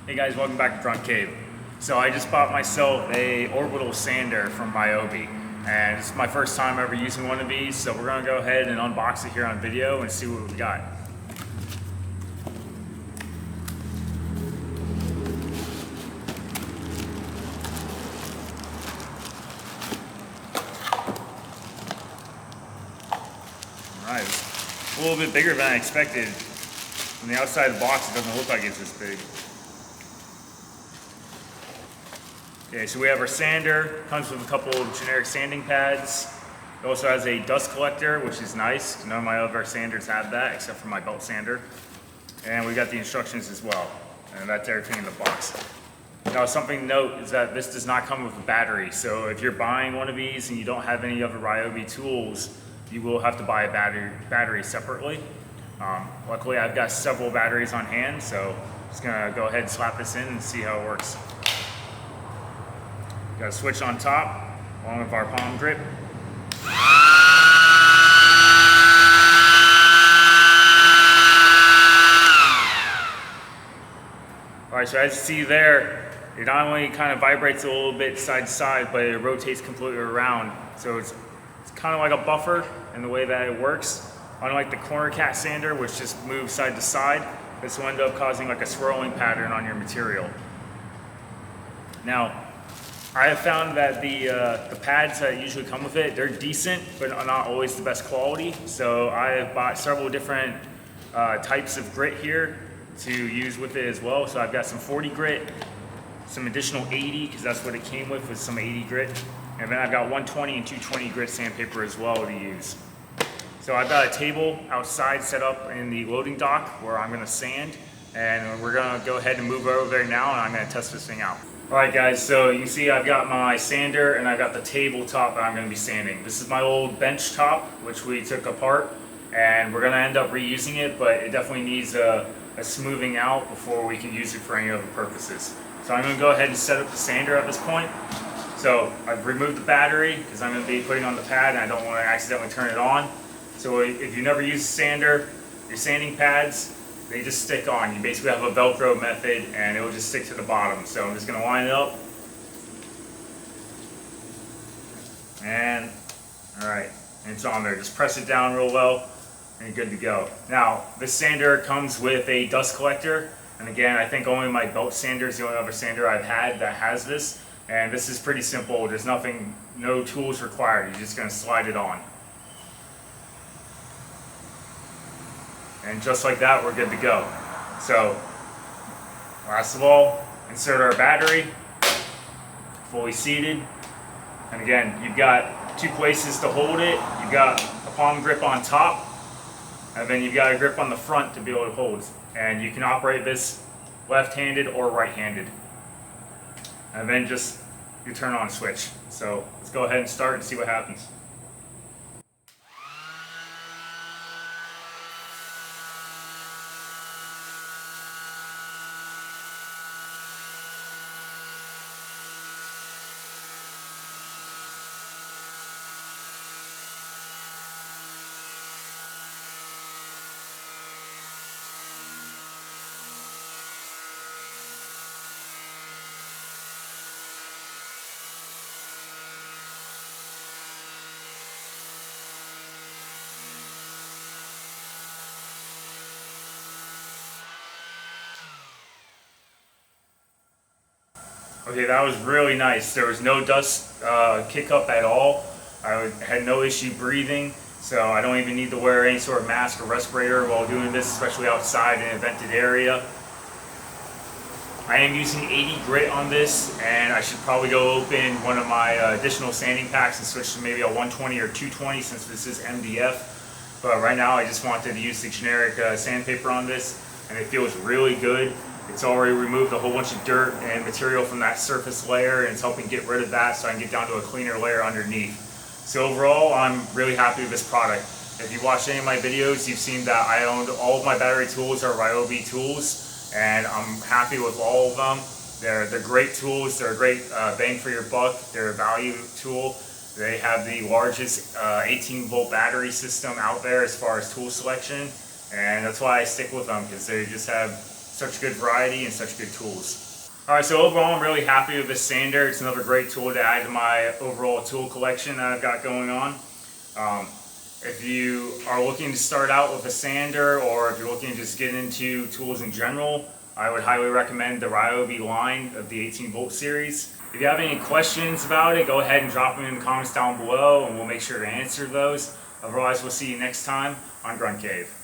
Hey guys, welcome back to Drunk Cave. So I just bought myself a orbital sander from Ryobi, and it's my first time ever using one of these, so we're gonna go ahead and unbox it here on video and see what we got. Alright, it's a little bit bigger than I expected. From the outside of the box, it doesn't look like it's this big. Okay, so we have our sander, comes with a couple of generic sanding pads. It also has a dust collector, which is nice. None of my other sanders have that, except for my belt sander. And we got the instructions as well. And that's everything in the box. Now, something to note is that this does not come with a battery. So if you're buying one of these and you don't have any other Ryobi tools, you will have to buy a battery separately. Luckily, I've got several batteries on hand, so I'm just gonna go ahead and slap this in and see how it works. Got a switch on top, along with our palm grip. Alright, so as you see there, it not only kind of vibrates a little bit side to side, but it rotates completely around. So it's kind of like a buffer in the way that it works. Unlike the corner cat sander, which just moves side to side, this will end up causing like a swirling pattern on your material. Now, I have found that the pads that usually come with it, they're decent, but not always the best quality. So I have bought several different types of grit here to use with it as well. So I've got some 40 grit, some additional 80, because that's what it came with some 80 grit. And then I've got 120 and 220 grit sandpaper as well to use. So I've got a table outside set up in the loading dock where I'm gonna sand, and we're gonna go ahead and move over there now, and I'm gonna test this thing out. Alright guys, so you can see I've got my sander and I've got the tabletop that I'm going to be sanding. This is my old bench top, which we took apart, and we're going to end up reusing it, but it definitely needs a smoothing out before we can use it for any other purposes. So I'm going to go ahead and set up the sander at this point. So I've removed the battery because I'm going to be putting on the pad and I don't want to accidentally turn it on. So if you never use a sander, your sanding pads, they just stick on. You basically have a Velcro method and it will just stick to the bottom. So I'm just going to line it up. And, alright, and it's on there. Just press it down real well and you're good to go. Now, this sander comes with a dust collector. And again, I think only my belt sander is the only other sander I've had that has this. And this is pretty simple. There's no tools required. You're just going to slide it on. And just like that, we're good to go. So, last of all, insert our battery, fully seated. And again, you've got two places to hold it. You've got a palm grip on top, and then you've got a grip on the front to be able to hold. And you can operate this left-handed or right-handed. And then just your turn on switch. So, let's go ahead and start and see what happens. Okay, that was really nice. There was no dust kick up at all. I had no issue breathing, so I don't even need to wear any sort of mask or respirator while doing this, especially outside in a vented area. I am using 80 grit on this, and I should probably go open one of my additional sanding packs and switch to maybe a 120 or 220 since this is MDF. But right now I just wanted to use the generic sandpaper on this, and it feels really good. It's already removed a whole bunch of dirt and material from that surface layer, and it's helping get rid of that so I can get down to a cleaner layer underneath. So overall, I'm really happy with this product. If you watched any of my videos, you've seen that I owned all of my battery tools are Ryobi tools, and I'm happy with all of them. They're great tools. They're a great bang for your buck. They're a value tool. They have the largest 18-volt battery system out there as far as tool selection, and that's why I stick with them, because they just have such good variety and such good tools. Alright, so overall I'm really happy with this sander. It's another great tool to add to my overall tool collection that I've got going on. If you are looking to start out with a sander, or if you're looking to just get into tools in general, I would highly recommend the Ryobi line of the 18V series. If you have any questions about it, go ahead and drop them in the comments down below and we'll make sure to answer those. Otherwise, we'll see you next time on Grunt Cave.